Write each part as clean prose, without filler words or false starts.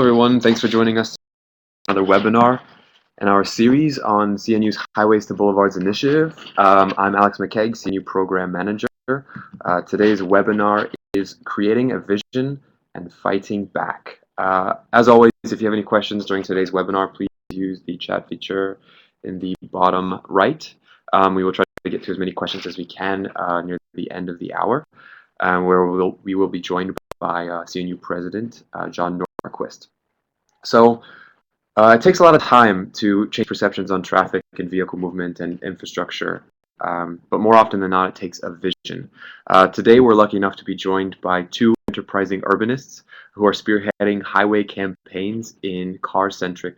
Everyone. Thanks for joining us for another webinar in our series on CNU's Highways to Boulevards initiative. I'm Alex McKegg, CNU Program Manager. Today's webinar is Creating a Vision and Fighting Back. As always, if you have any questions during today's webinar, please use the chat feature in the bottom right. We will try to get to as many questions as we can near the end of the hour, where we will be joined by CNU President John Norquist. So it takes a lot of time to change perceptions on traffic and vehicle movement and infrastructure, but more often than not, it takes a vision. Today, we're lucky enough to be joined by two enterprising urbanists who are spearheading highway campaigns in car-centric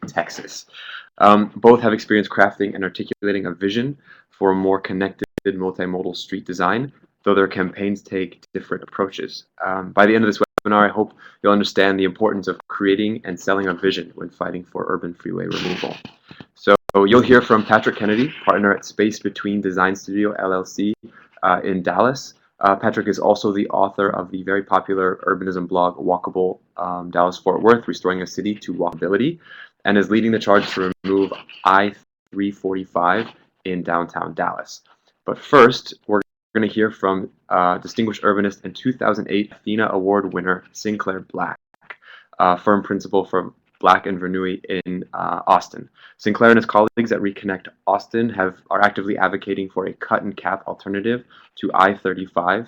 Texas. Both have experience crafting and articulating a vision for a more connected multimodal street design, though their campaigns take different approaches. By the end of this webinar, I hope you'll understand the importance of creating and selling a vision when fighting for urban freeway removal. So you'll hear from Patrick Kennedy, partner at Space Between Design Studio LLC in Dallas. Patrick is also the author of the very popular urbanism blog Walkable Dallas-Fort Worth, Restoring a City to Walkability, and is leading the charge to remove I-345 in downtown Dallas. But first, we're going to hear from distinguished urbanist and 2008 Athena Award winner Sinclair Black, firm principal for Black and Vernooy in Austin. Sinclair and his colleagues at Reconnect Austin are actively advocating for a cut and cap alternative to I-35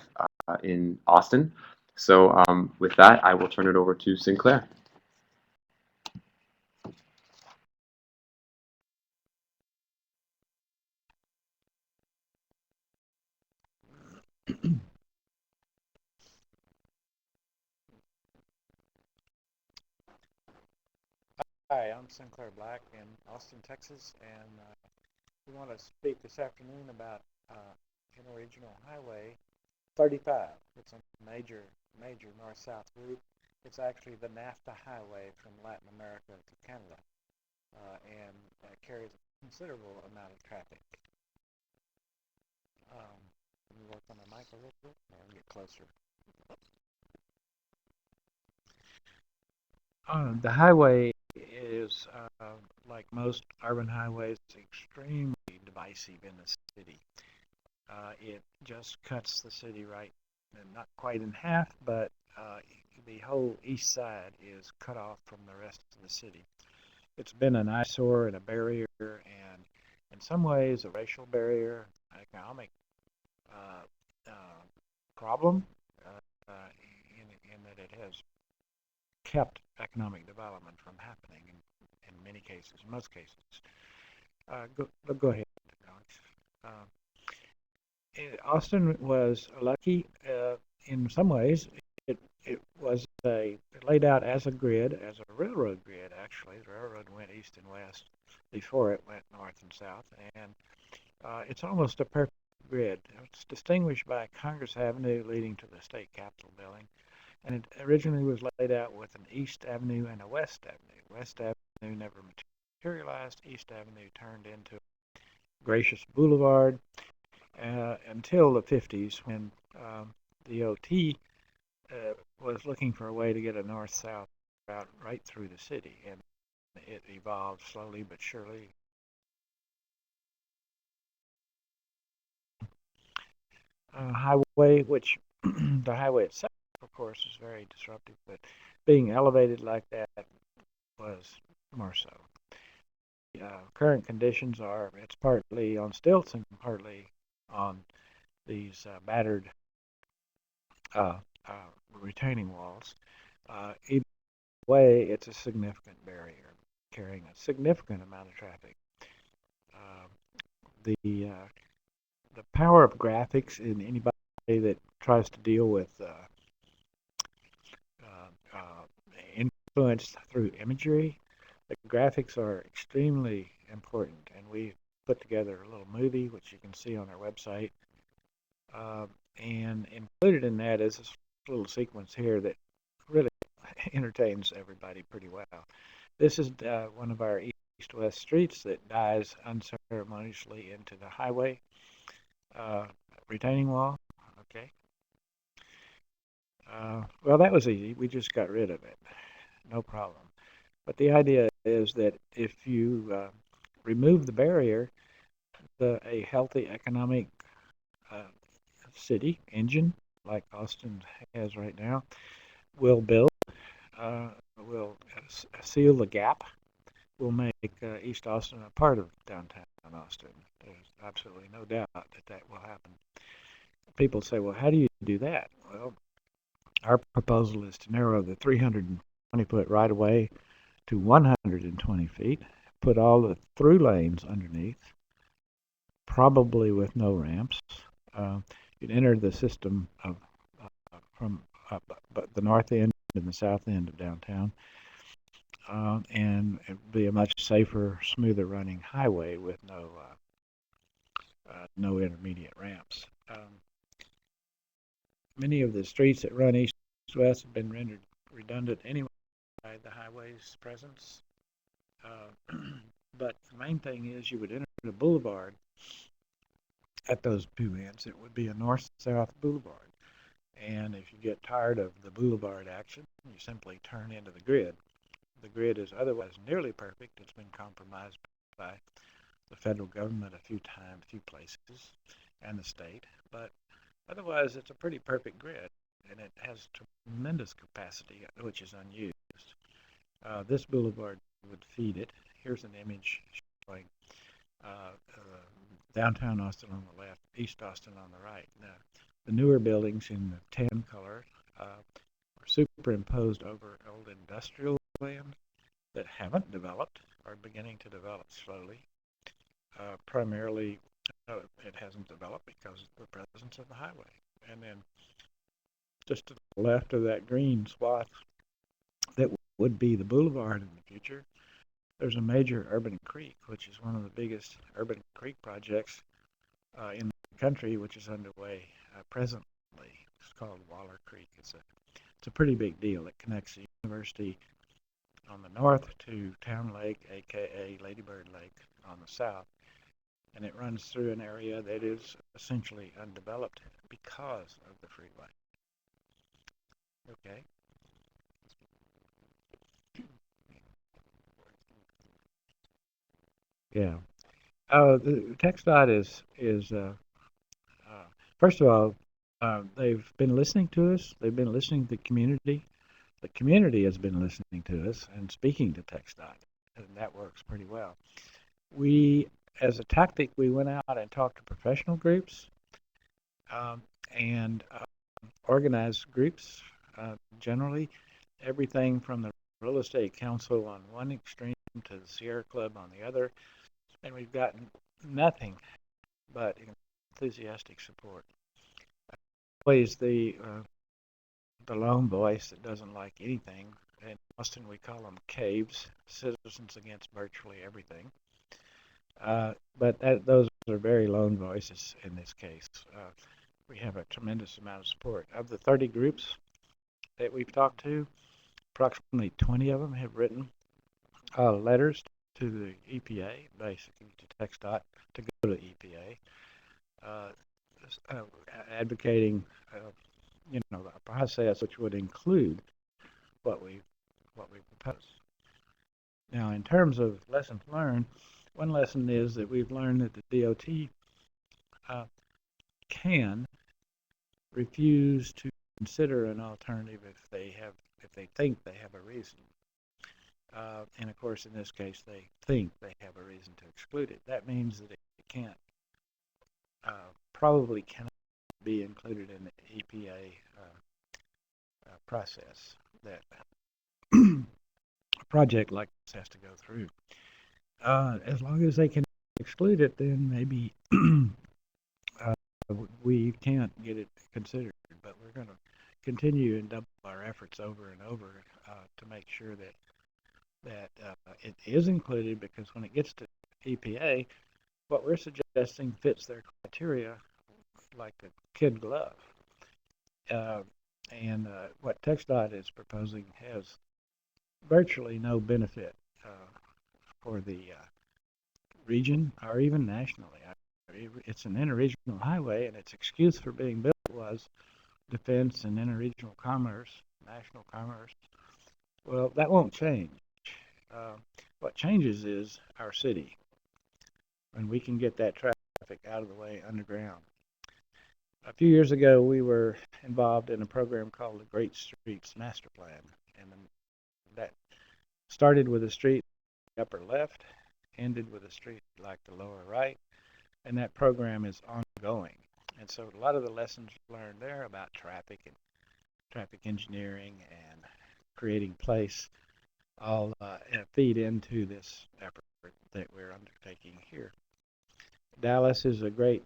in Austin. So with that, I will turn it over to Sinclair. Hi, I'm Sinclair Black in Austin, Texas, and we want to speak this afternoon about Interregional Highway 35. It's a major north-south route. It's actually the NAFTA highway from Latin America to Canada, and carries a considerable amount of traffic. Let me work on the mic a little bit, and get closer. The highway is, like most urban highways, extremely divisive in the city. It just cuts the city right, not quite in half, but the whole east side is cut off from the rest of the city. It's been an eyesore and a barrier, and in some ways a racial barrier, economic problem, in that it has kept economic development from happening in many cases, most cases. Go ahead, Alex. Austin was lucky in some ways. It was laid out as a grid, as a railroad grid, actually. The railroad went east and west before it went north and south, and it's almost a perfect grid. It's distinguished by Congress Avenue leading to the state capitol building, and it originally was laid out with an East Avenue and a West Avenue. West Avenue never materialized. East Avenue turned into Gracious Boulevard until the 50s, when the OT was looking for a way to get a north-south route right through the city, and it evolved slowly but surely. Highway, which the highway itself, of course, is very disruptive, but being elevated like that was more so. Current conditions are, it's partly on stilts and partly on these battered retaining walls. Either way, it's a significant barrier, carrying a significant amount of traffic. The power of graphics in anybody that tries to deal with influence through imagery, the graphics are extremely important, and we put together a little movie which you can see on our website, and included in that is this little sequence here that really entertains everybody pretty well. This is one of our east-west streets that dies unceremoniously into the highway retaining wall. Okay. Well, that was easy. We just got rid of it. No problem. But the idea is that if you remove the barrier, a healthy economic uh, city engine like Austin has right now will build, uh, will seal the gap, will make East Austin a part of downtown Austin. There's absolutely no doubt that that will happen. People say, well, how do you do that? Well, our proposal is to narrow the 320-foot right of way to 120 feet, put all the through lanes underneath, probably with no ramps. Uh, you'd enter the system of from but the north end and the south end of downtown, and it'd be a much safer, smoother running highway with no intermediate ramps. Many of the streets that run east-west have been rendered redundant anyway by the highway's presence. But the main thing is you would enter the boulevard at those two ends. It would be a north-south boulevard. And if you get tired of the boulevard action, you simply turn into the grid. The grid is otherwise nearly perfect. It's been compromised by the federal government a few times, a few places, and the state. But otherwise, it's a pretty perfect grid, and it has tremendous capacity, which is unused. This boulevard would feed it. Here's an image showing downtown Austin on the left, East Austin on the right. Now, the newer buildings in the tan color are superimposed over old industrial land that haven't developed or beginning to develop slowly. Primarily, it hasn't developed because of the presence of the highway. And then just to the left of that green swath that would be the boulevard in the future, there's a major urban creek, which is one of the biggest urban creek projects in the country, which is underway presently. It's called Waller Creek. It's a pretty big deal. It connects the university on the north to Town Lake, aka Lady Bird Lake, on the south, and it runs through an area that is essentially undeveloped because of the freeway. Okay. Yeah. The TxDOT is first of all, they've been listening to us. They've been listening to the community. The community has been listening to us and speaking to TxDOT, and that works pretty well. We, as a tactic, we went out and talked to professional groups and organized groups. Generally, everything from the Real Estate Council on one extreme to the Sierra Club on the other, and we've gotten nothing but enthusiastic support. Always the lone voice that doesn't like anything. In Austin, we call them caves, citizens against virtually everything. But those are very lone voices in this case. We have a tremendous amount of support. Of the 30 groups that we've talked to, approximately 20 of them have written letters to the EPA, basically to TxDOT, to go to the EPA, advocating, a process which would include what we propose. Now, in terms of lessons learned, one lesson is that we've learned that the DOT can refuse to consider an alternative if they think they have a reason. And of course, in this case, they think they have a reason to exclude it. That means that it can't, probably cannot be included in the EPA process that a project like this has to go through. As long as they can exclude it, then maybe we can't get it considered. But we're going to continue and double our efforts over and over to make sure that it is included, because when it gets to EPA, what we're suggesting fits their criteria like a kid glove. And what TxDOT is proposing has virtually no benefit for the region or even nationally. It's an interregional highway, and its excuse for being built was defense and interregional commerce, national commerce. Well, that won't change. Uh, what changes is our city, and we can get that traffic out of the way underground. A few years ago, we were involved in a program called the Great Streets Master Plan, and that started with a street upper left, ended with a street like the lower right, and that program is ongoing. And so a lot of the lessons learned there about traffic and traffic engineering and creating place all feed into this effort that we're undertaking here. Dallas is a great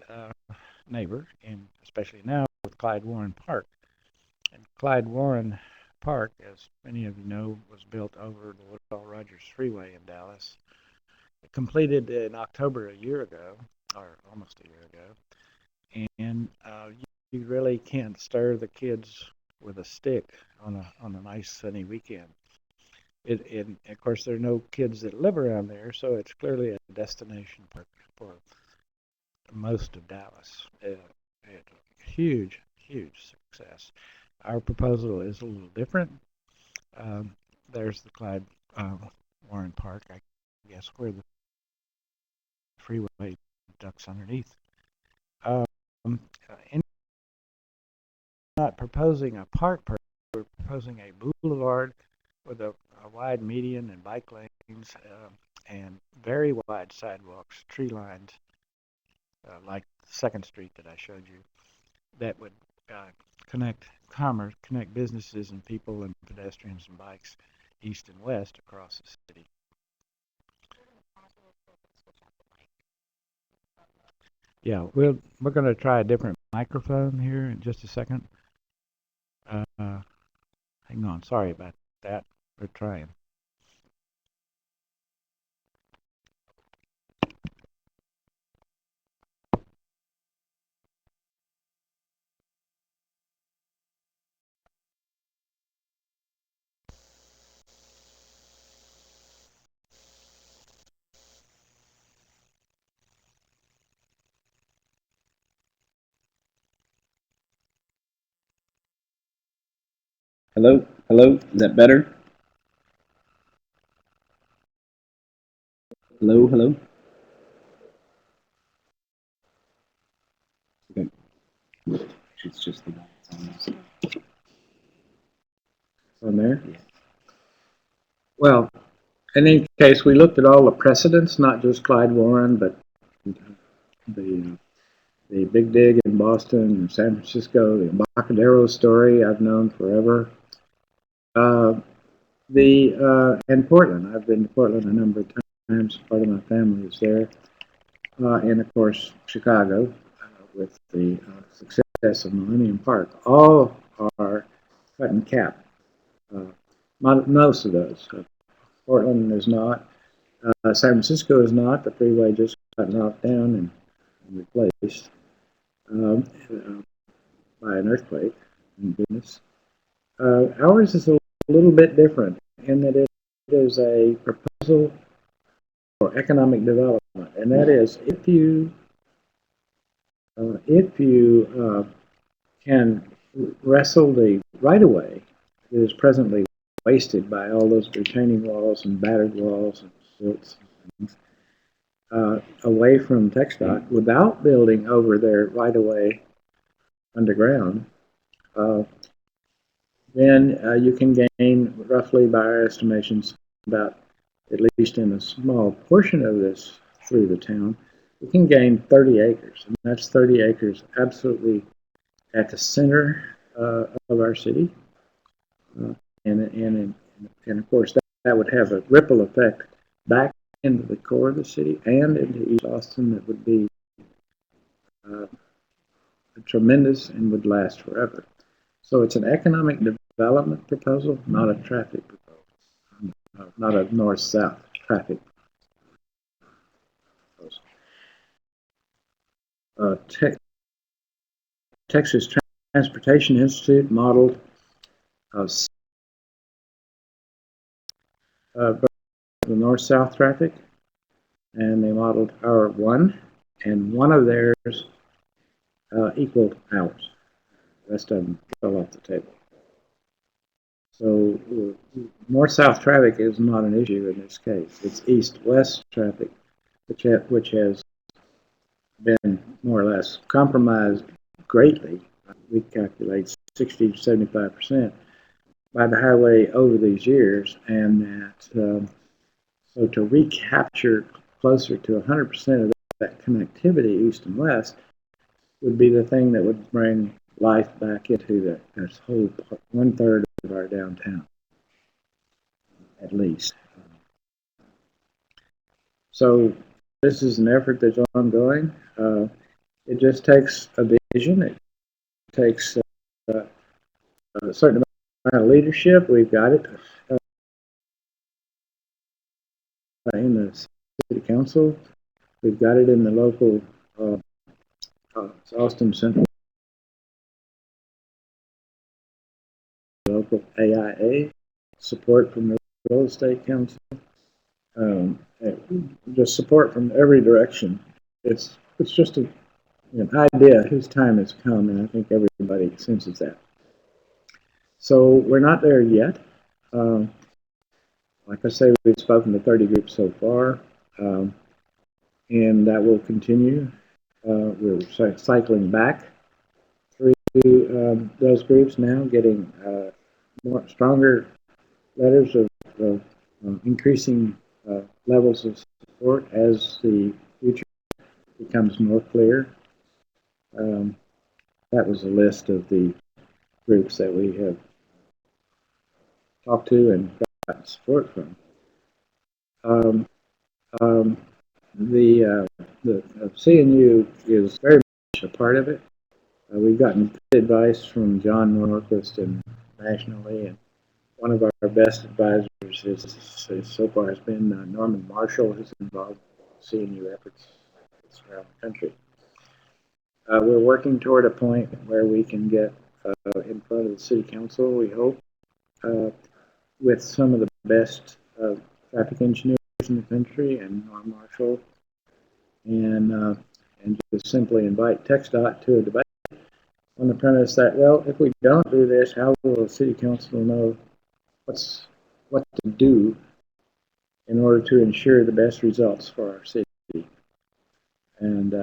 neighbor, and especially now with Clyde Warren Park. And Clyde Warren Park, as many of you know, was built over the Woodall Rogers Freeway in Dallas. It completed in October a year ago, or almost a year ago. And you really can't stir the kids with a stick on a nice sunny weekend. And of course, there are no kids that live around there, so it's clearly a destination park for most of Dallas. It's a huge, huge success. Our proposal is a little different. There's the Clyde Warren Park, I guess, where the freeway ducks underneath. In not proposing a park, we're proposing a boulevard with a wide median and bike lanes and very wide sidewalks, tree lines, like Second Street that I showed you, that would connect commerce, connect businesses and people and pedestrians and bikes east and west across the city. Yeah, we're going to try a different microphone here in just a second. Hang on, sorry about that. We're trying. Hello? Hello? Is that better? Hello? Hello? Okay. It's just the on there? Yeah. Well, in any case, we looked at all the precedents, not just Clyde Warren, but the the Big Dig in Boston and San Francisco, the Embarcadero story I've known forever. And Portland. I've been to Portland a number of times. Part of my family is there. And of course, Chicago with the success of Millennium Park. All are cut and cap. Most of those. Portland is not. San Francisco is not. The freeway just got knocked down and replaced by an earthquake. Thank goodness. Ours is a little bit different in that it is a proposal for economic development, and that is if you can wrestle the right of way that is presently wasted by all those retaining walls and battered walls and silts and things, away from TxDOT without building over their right of way underground, then you can gain roughly, by our estimations, about, at least in a small portion of this through the town, you can gain 30 acres. And that's 30 acres absolutely at the center of our city. And of course, that would have a ripple effect back into the core of the city and into East Austin that would be tremendous and would last forever. So it's an economic development proposal, not a traffic proposal, not a north-south traffic proposal. Texas Transportation Institute modeled the north-south traffic, and they modeled our one, and one of theirs equaled ours. The rest of them fell off the table. So north-south traffic is not an issue in this case. It's east-west traffic, which has been more or less compromised greatly. We calculate 60 to 75% by the highway over these years, and that so to recapture closer to 100% of that connectivity east and west would be the thing that would bring life back into this whole one-third of our downtown, at least. So this is an effort that's ongoing. It just takes a vision. It takes a certain amount of leadership. We've got it in the city council. We've got it in the local Austin Central, local AIA, support from the real estate council, just support from every direction. It's just an idea whose time has come, and I think everybody senses that. So we're not there yet. Like I say, we've spoken to 30 groups so far, and that will continue. We're cycling back through those groups now, getting stronger letters of increasing levels of support as the future becomes more clear. That was a list of the groups that we have talked to and got support from. The CNU is very much a part of it. We've gotten good advice from John Norquist and nationally, and one of our best advisors so far has been Norman Marshall, who's involved in CNU efforts around the country. We're working toward a point where we can get in front of the city council, we hope, with some of the best traffic engineers in the country and Norm Marshall, and just simply invite TxDOT to a debate on the premise that, well, if we don't do this, how will the city council know what to do in order to ensure the best results for our city? And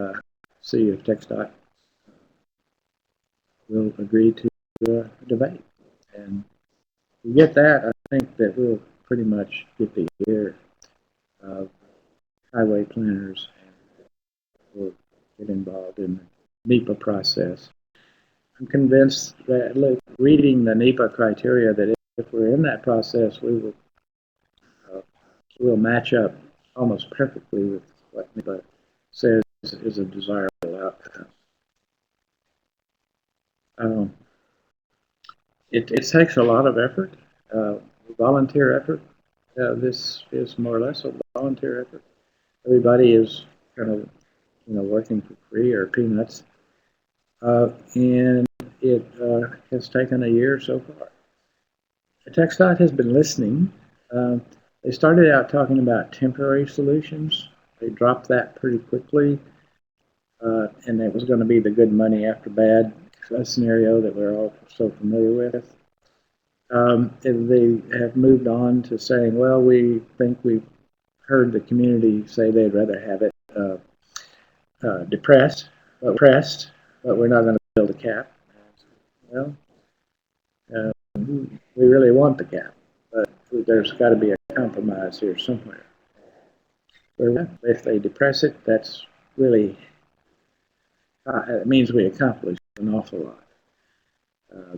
see if TxDOT will agree to a debate. And if we get that, I think that we'll pretty much get the ear of highway planners and we'll get involved in the NEPA process. I'm convinced that reading the NEPA criteria, that if we're in that process, we will match up almost perfectly with what NEPA says is a desirable outcome. It takes a lot of effort, volunteer effort. This is more or less a volunteer effort. Everybody is kind of, working for free or peanuts, and it has taken a year so far. TxDOT has been listening. They started out talking about temporary solutions. They dropped that pretty quickly, and that was going to be the good money after bad scenario that we're all so familiar with. And they have moved on to saying, well, we think we've heard the community say they'd rather have it depressed, but we're not going to build a cap. Well, we really want the cap, but there's got to be a compromise here somewhere. If they depress it, that's really, it means we accomplished an awful lot,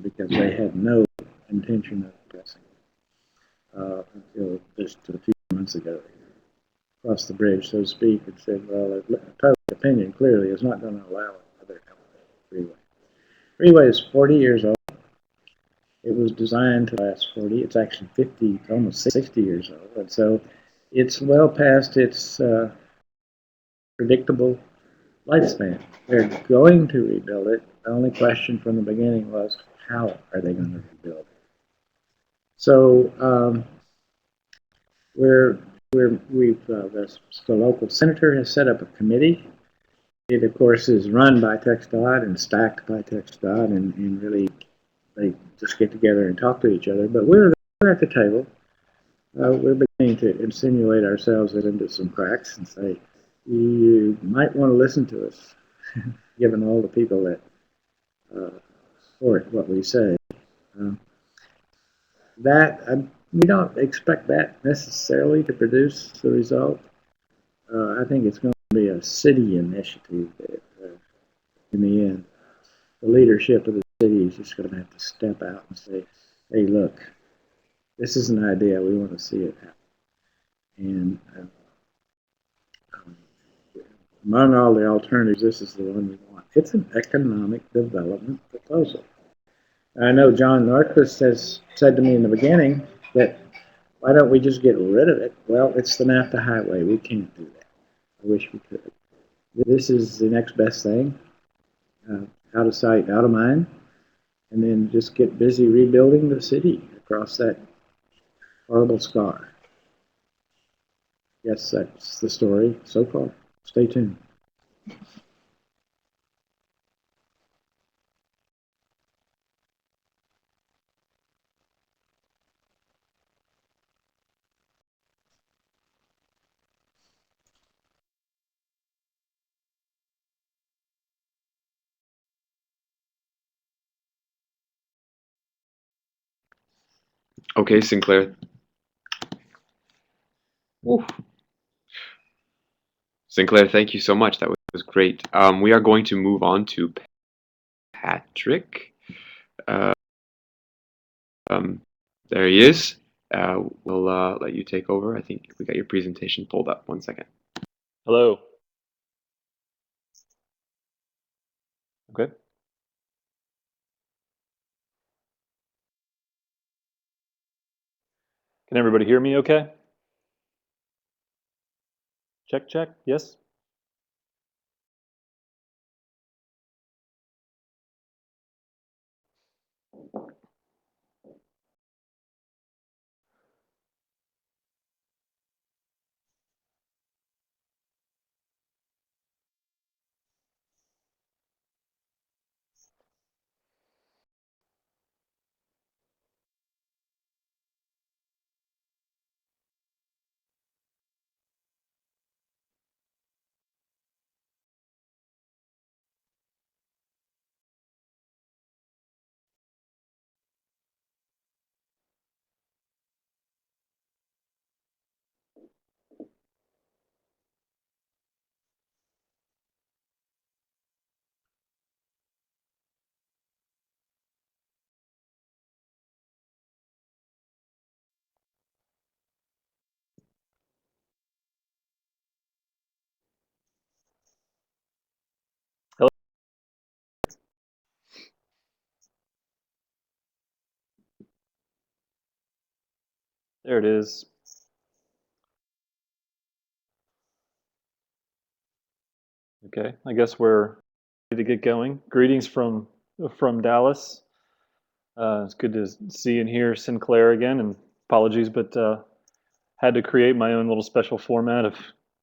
because they had no intention of depressing it until just a few months ago. Crossed the bridge, so to speak, and said, well, public opinion clearly is not going to allow another freeway. Freeway is 40 years old. It was designed to last 40. It's actually 50, almost 60 years old. And so it's well past its predictable lifespan. They're going to rebuild it. The only question from the beginning was, how are they going to rebuild it? So the local senator has set up a committee it of course is run by TxDOT and stacked by TxDOT, and really they just get together and talk to each other. But we're at the table. We're beginning to insinuate ourselves into some cracks and say, you might want to listen to us, given all the people that support what we say. Uh, we don't expect that necessarily to produce the result. I think it's going to be a city initiative that, in the end, the leadership of the city is just going to have to step out and say, hey, look, this is an idea. We want to see it happen. And among all the alternatives, this is the one we want. It's an economic development proposal. I know John Norquist has said to me in the beginning that why don't we just get rid of it? Well, it's the NAFTA highway. We can't do that. I wish we could. This is the next best thing. Out of sight, out of mind. And then just get busy rebuilding the city across that horrible scar. Yes, that's the story so far. Stay tuned. Okay, Sinclair. Woo. Sinclair, thank you so much. That was great. We are going to move on to Patrick. There he is. We'll let you take over. I think we got your presentation pulled up. 1 second. Hello. Okay. Can everybody hear me okay? Check, check. Yes? Hello? There it is. Okay, I guess we're ready to get going. Greetings from Dallas. It's good to see and hear Sinclair again, and apologies, but had to create my own little special format of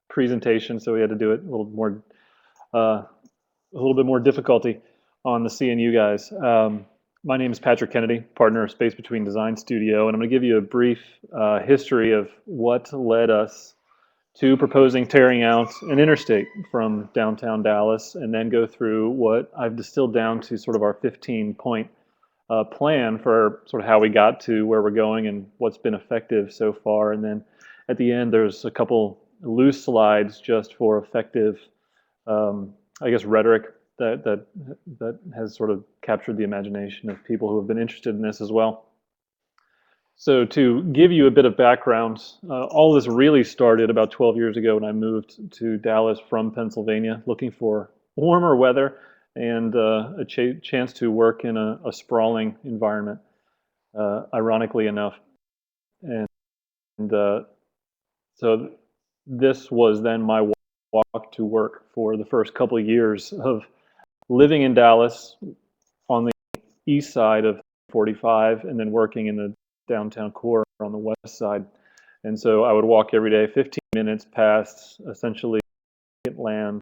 presentation, so we had to do it a little bit more difficulty on the CNU guys. My name is Patrick Kennedy, partner of Space Between Design Studio, and I'm going to give you a brief history of what led us to proposing tearing out an interstate from downtown Dallas, and then go through what I've distilled down to sort of our 15-point plan for sort of how we got to where we're going and what's been effective so far. And then at the end, there's a couple loose slides just for effective, I guess, rhetoric that has sort of captured the imagination of people who have been interested in this as well. So to give you a bit of background, all this really started about 12 years ago when I moved to Dallas from Pennsylvania, looking for warmer weather and a chance to work in a sprawling environment, ironically enough. And so this was then my walk to work for the first couple of years of living in Dallas on the east side of 45 and then working in the downtown core on the west side. And so I would walk every day 15 minutes past essentially land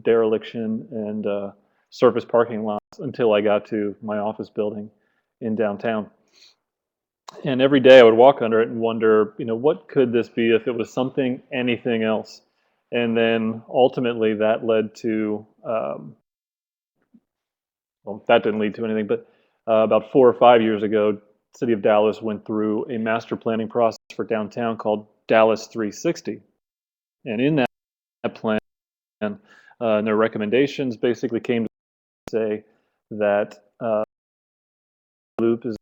dereliction and surface parking lots until I got to my office building in downtown. And every day I would walk under it and wonder, what could this be if it was something, anything else? And then ultimately that led to, well, that didn't lead to anything, but about 4 or 5 years ago, the city of Dallas went through a master planning process for downtown called Dallas 360. And in that plan, and their recommendations basically came to say that loop is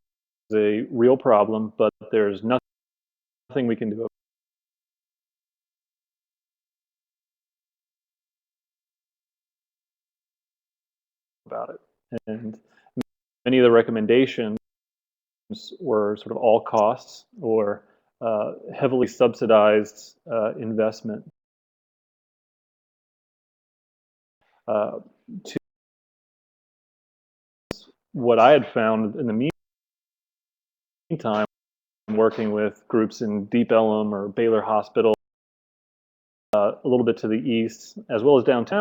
a real problem, but there's nothing we can do about it. And many of the recommendations were sort of all costs or heavily subsidized investment to what I had found in the meantime, working with groups in Deep Ellum or Baylor Hospital, a little bit to the east, as well as downtown,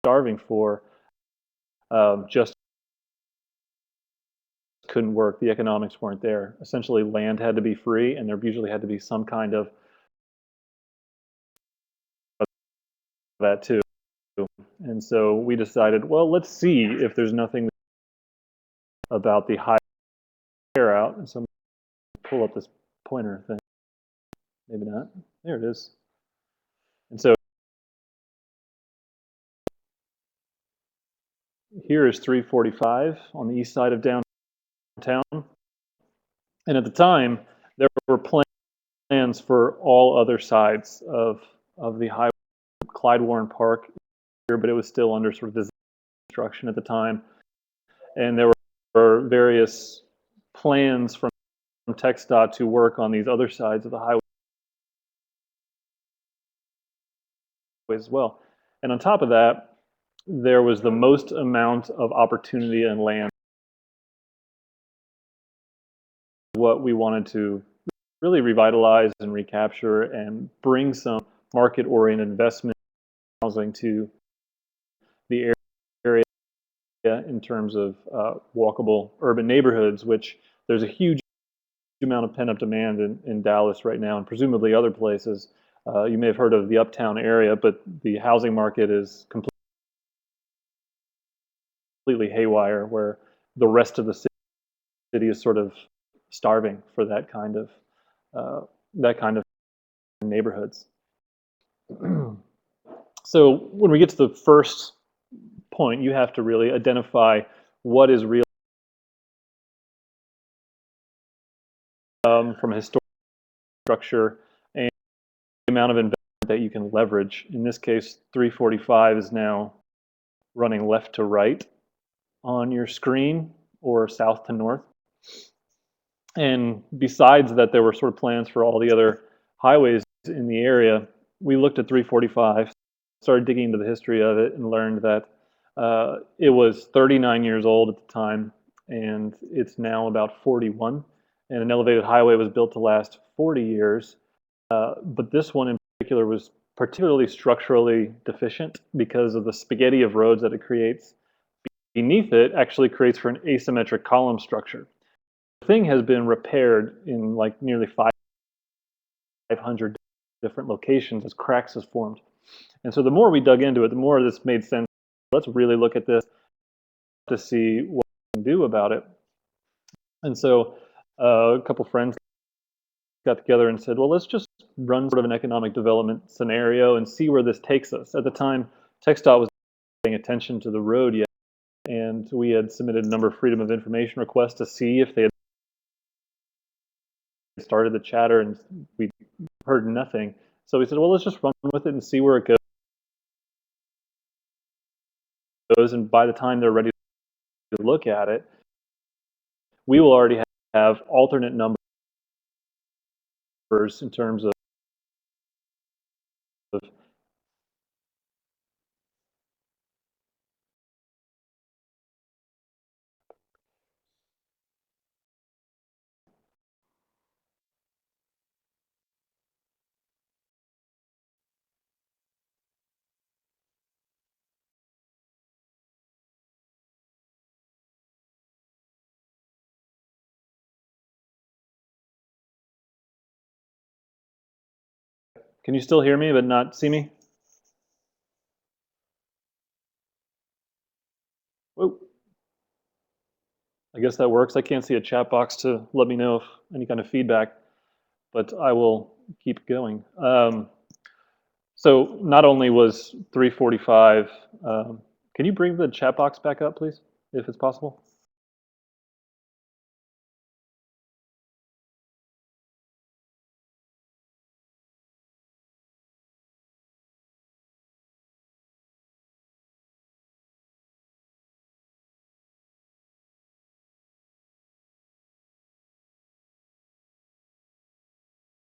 starving for just couldn't work. The economics weren't there. Essentially, land had to be free, and there usually had to be some kind of that too. And so we decided, well, let's see if there's nothing about the high air out. And so I'm going to pull up this pointer thing. Maybe not. There it is. And so here is 345 on the east side of downtown. And at the time, there were plans for all other sides of the highway, Clyde Warren Park here, but it was still under sort of design construction at the time. And there were various plans from TxDOT to work on these other sides of the highway as well. And on top of that, there was the most amount of opportunity and land. What we wanted to really revitalize and recapture and bring some market-oriented investment housing to the area in terms of walkable urban neighborhoods, which there's a huge amount of pent-up demand in Dallas right now, and presumably other places. You may have heard of the Uptown area, but the housing market is completely haywire, where the rest of the city is sort of starving for that kind of neighborhoods. So when we get to the first point, you have to really identify what is real from a historical structure and the amount of investment that you can leverage. In this case, 345 is now running left to right on your screen or south to north. And besides that, there were sort of plans for all the other highways in the area. We looked at 345, started digging into the history of it, and learned that it was 39 years old at the time, and it's now about 41. And an elevated highway was built to last 40 years. But this one in particular was particularly structurally deficient because of the spaghetti of roads that it creates. Beneath it actually creates for an asymmetric column structure. The thing has been repaired in like nearly 500 different locations as cracks has formed. And so the more we dug into it, the more this made sense. Let's really look at this to see what we can do about it. And so a couple friends got together and said, well, let's just run sort of an economic development scenario and see where this takes us. At the time, TxDOT was paying attention to the road yet, and we had submitted a number of Freedom of Information requests to see if they had started the chatter, and we heard nothing. So we said, well, let's just run with it and see where it goes. And by the time they're ready to look at it, we will already have alternate numbers in terms of Can you still hear me but not see me? Whoa. I guess that works. I can't see a chat box to let me know if any kind of feedback, but I will keep going. So not only was 3:45, can you bring the chat box back up, please, if it's possible?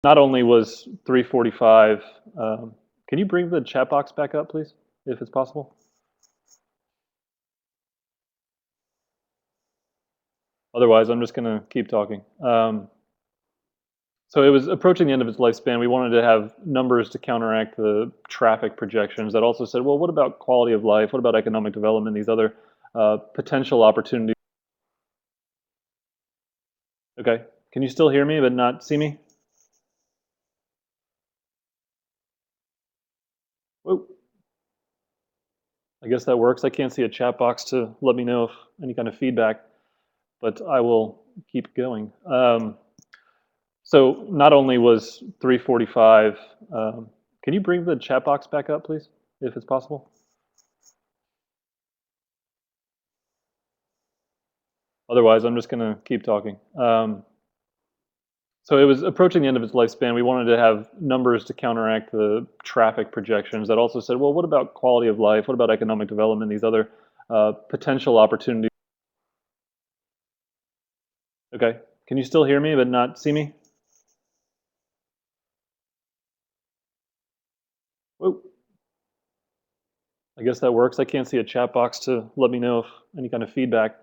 Not only was 3:45, can you bring the chat box back up, please, if it's possible? Otherwise, I'm just going to keep talking. So it was approaching the end of its lifespan. We wanted to have numbers to counteract the traffic projections that also said, well, what about quality of life? What about economic development? These other potential opportunities. Okay. Can you still hear me but not see me? Whoa. I guess that works. I can't see a chat box to let me know if any kind of feedback, but I will keep going. So not only was 3:45, can you bring the chat box back up, please, if it's possible? Otherwise, I'm just going to keep talking. So it was approaching the end of its lifespan. We wanted to have numbers to counteract the traffic projections that also said, well, what about quality of life? What about economic development? These other potential opportunities. Okay. Can you still hear me but not see me? Whoa. I guess that works. I can't see a chat box to let me know if any kind of feedback,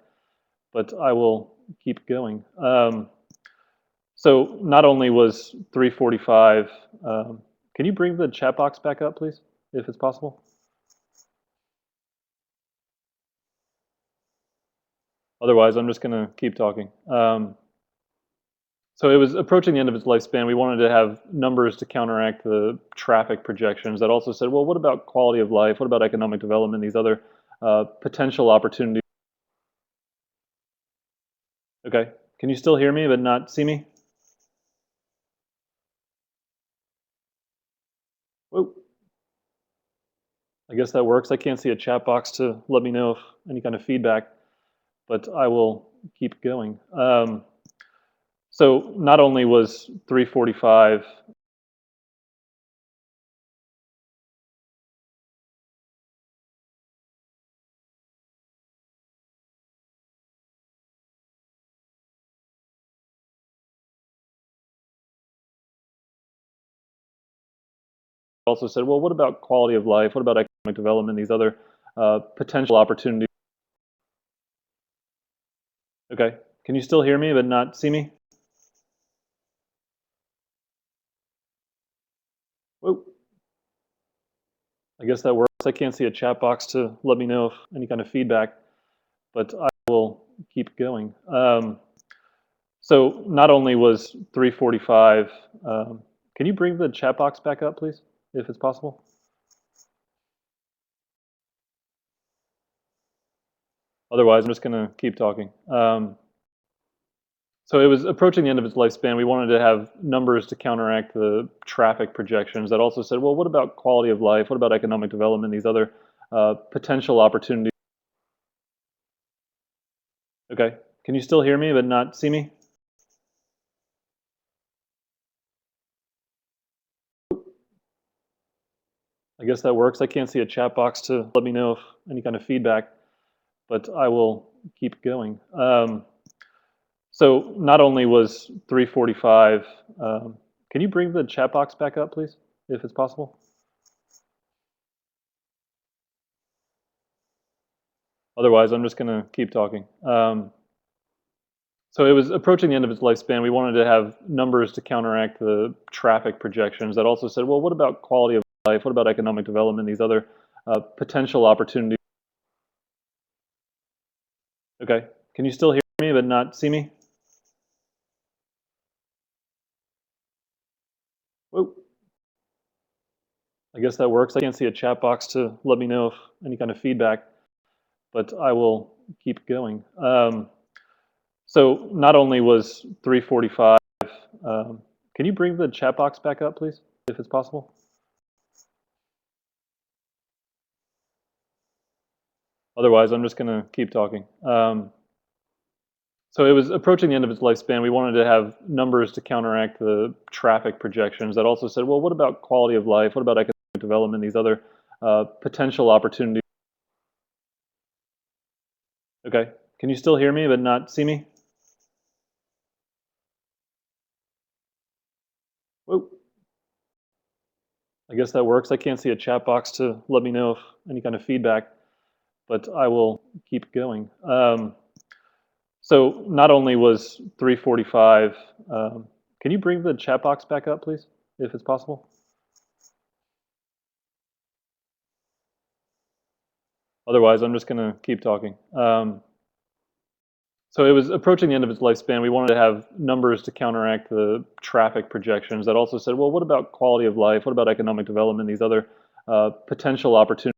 but I will keep going. So not only was 3:45, can you bring the chat box back up, please, if it's possible? Otherwise, I'm just going to keep talking. So it was approaching the end of its lifespan. We wanted to have numbers to counteract the traffic projections that also said, well, what about quality of life? What about economic development? These other potential opportunities. Okay. Can you still hear me but not see me? Whoa. I guess that works. I can't see a chat box to let me know if any kind of feedback, but I will keep going. So not only was 3:45, also said, well, what about quality of life? What about economic development? These other potential opportunities. Okay. Can you still hear me but not see me? Whoa. I guess that works. I can't see a chat box to let me know if any kind of feedback, but I will keep going. So not only was 3:45, can you bring the chat box back up, please, if it's possible? Otherwise, I'm just going to keep talking. So it was approaching the end of its lifespan. We wanted to have numbers to counteract the traffic projections that also said, well, what about quality of life? What about economic development? These other potential opportunities. Okay. Can you still hear me but not see me? I guess that works. I can't see a chat box to let me know if any kind of feedback, but I will keep going. So not only was 3:45, can you bring the chat box back up, please, if it's possible? Otherwise, I'm just going to keep talking. So it was approaching the end of its lifespan. We wanted to have numbers to counteract the traffic projections that also said, well, what about quality of life? What about economic development? These other potential opportunities. Okay. Can you still hear me but not see me? Whoa. I guess that works. I can't see a chat box to let me know if any kind of feedback, but I will keep going. So not only was 3:45, can you bring the chat box back up, please, if it's possible? Otherwise, I'm just going to keep talking. So it was approaching the end of its lifespan. We wanted to have numbers to counteract the traffic projections that also said, well, what about quality of life? What about economic development? These other potential opportunities. Okay, can you still hear me but not see me? Whoa. I guess that works. I can't see a chat box to let me know if any kind of feedback, but I will keep going. So not only was 3:45, can you bring the chat box back up, please, if it's possible? Otherwise, I'm just going to keep talking. So it was approaching the end of its lifespan. We wanted to have numbers to counteract the traffic projections that also said, well, what about quality of life? What about economic development? These other potential opportunities.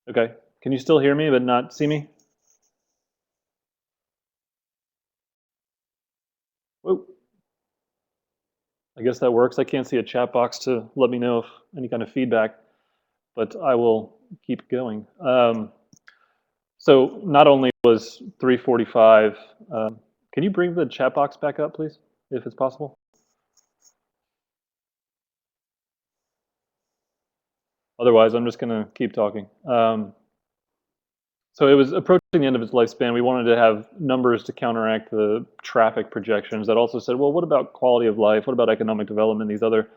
Okay, can you still hear me but not see me? Whoa. I guess that works. I can't see a chat box to let me know if any kind of feedback, but I will keep going. So not only was 3:45, can you bring the chat box back up, please, if it's possible? Otherwise, I'm just going to keep talking. So it was approaching the end of its lifespan. We wanted to have numbers to counteract the traffic projections that also said, well, what about quality of life? What about economic development? These other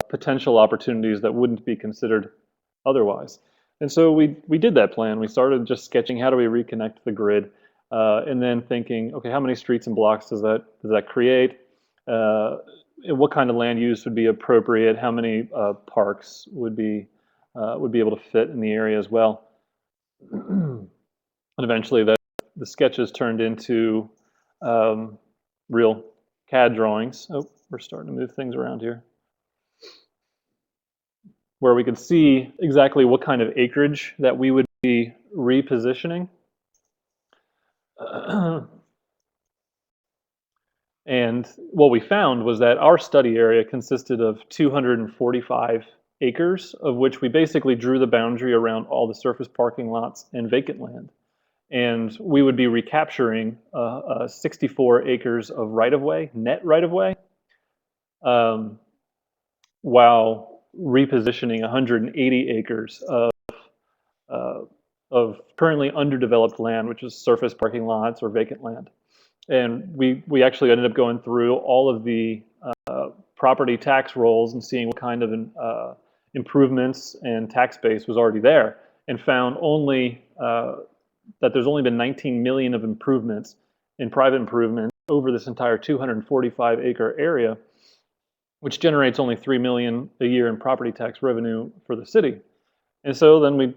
potential opportunities that wouldn't be considered otherwise. And so we did that plan. We started just sketching how do we reconnect the grid, and then thinking, okay, how many streets and blocks does that create? What kind of land use would be appropriate? How many parks would be able to fit in the area as well? And eventually, the sketches turned into real CAD drawings. Oh, we're starting to move things around here, where we could see exactly what kind of acreage that we would be repositioning. And what we found was that our study area consisted of 245 acres, of which we basically drew the boundary around all the surface parking lots and vacant land. And we would be recapturing 64 acres of right-of-way, net right-of-way, while repositioning 180 acres of currently underdeveloped land, which is surface parking lots or vacant land. And we actually ended up going through all of the property tax rolls and seeing what kind of improvements and tax base was already there, and found only that there's only been 19 million of improvements in private improvements over this entire 245 acre area, which generates only 3 million a year in property tax revenue for the city. And so then we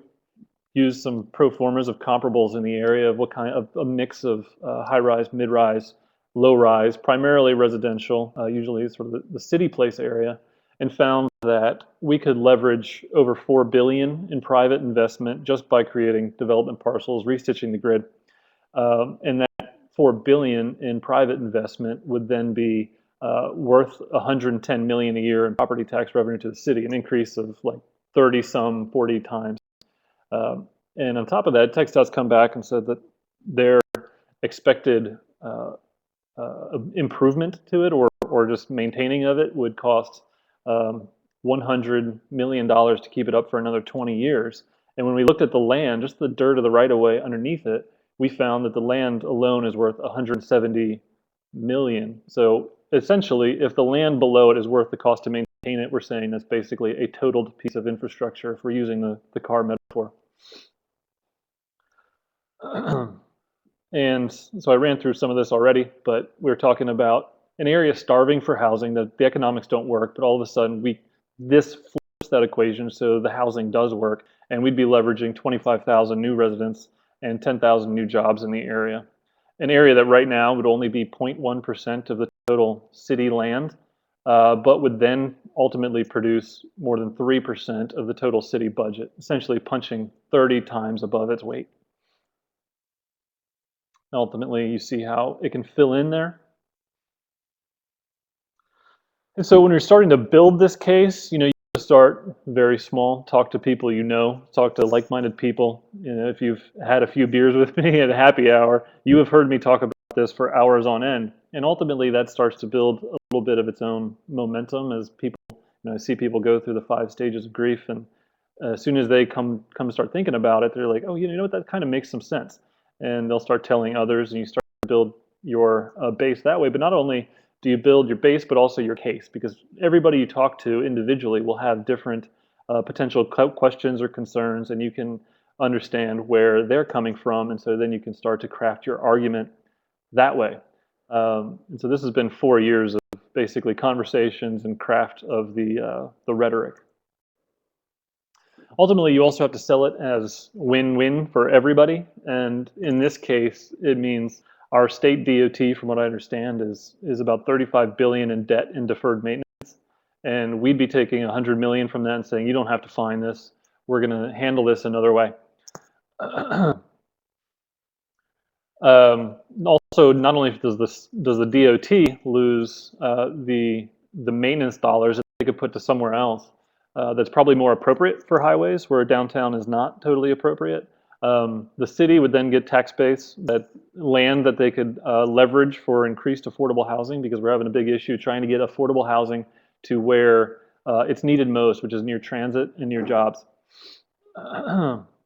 used some pro formas of comparables in the area of what kind of a mix of high-rise, mid-rise, low-rise, primarily residential, usually sort of the city place area, and found that we could leverage over $4 billion in private investment just by creating development parcels, restitching the grid. And that $4 billion in private investment would then be worth $110 million a year in property tax revenue to the city, an increase of like 30-some, 40 times. And on top of that, TxDOT's come back and said that their expected improvement to it or just maintaining of it would cost $100 million to keep it up for another 20 years. And when we looked at the land, just the dirt of the right-of-way underneath it, we found that the land alone is worth $170 million. So essentially, if the land below it is worth the cost to maintain it, we're saying that's basically a totaled piece of infrastructure if we're using the car metaphor. And so I ran through some of this already, but we were talking about an area starving for housing, that the economics don't work, but all of a sudden this flips that equation so the housing does work, and we'd be leveraging 25,000 new residents and 10,000 new jobs in the area. An area that right now would only be 0.1% of the total city land but would then ultimately produce more than 3% of the total city budget, essentially punching 30 times above its weight. Ultimately, you see how it can fill in there. And so when you're starting to build this case, you start very small, talk to people talk to like-minded people. If you've had a few beers with me at a happy hour, you have heard me talk about this for hours on end. And ultimately, that starts to build a little bit of its own momentum as people, I see people go through the 5 stages of grief, and as soon as they come to start thinking about it, they're like, oh, you know what, that kind of makes some sense. And they'll start telling others, and you start to build your base that way. But not only do you build your base, but also your case, because everybody you talk to individually will have different potential questions or concerns, and you can understand where they're coming from, and so then you can start to craft your argument that way. And so this has been 4 years of basically conversations and craft of the rhetoric. Ultimately, you also have to sell it as win-win for everybody, and in this case, it means our state DOT, from what I understand, is about 35 billion in debt and deferred maintenance, and we'd be taking 100 million from that and saying, you don't have to find this. We're going to handle this another way. Also, not only does the DOT lose the maintenance dollars that they could put to somewhere else that's probably more appropriate for highways, where downtown is not totally appropriate. The city would then get tax base, that land that they could leverage for increased affordable housing, because we're having a big issue trying to get affordable housing to where it's needed most, which is near transit and near jobs.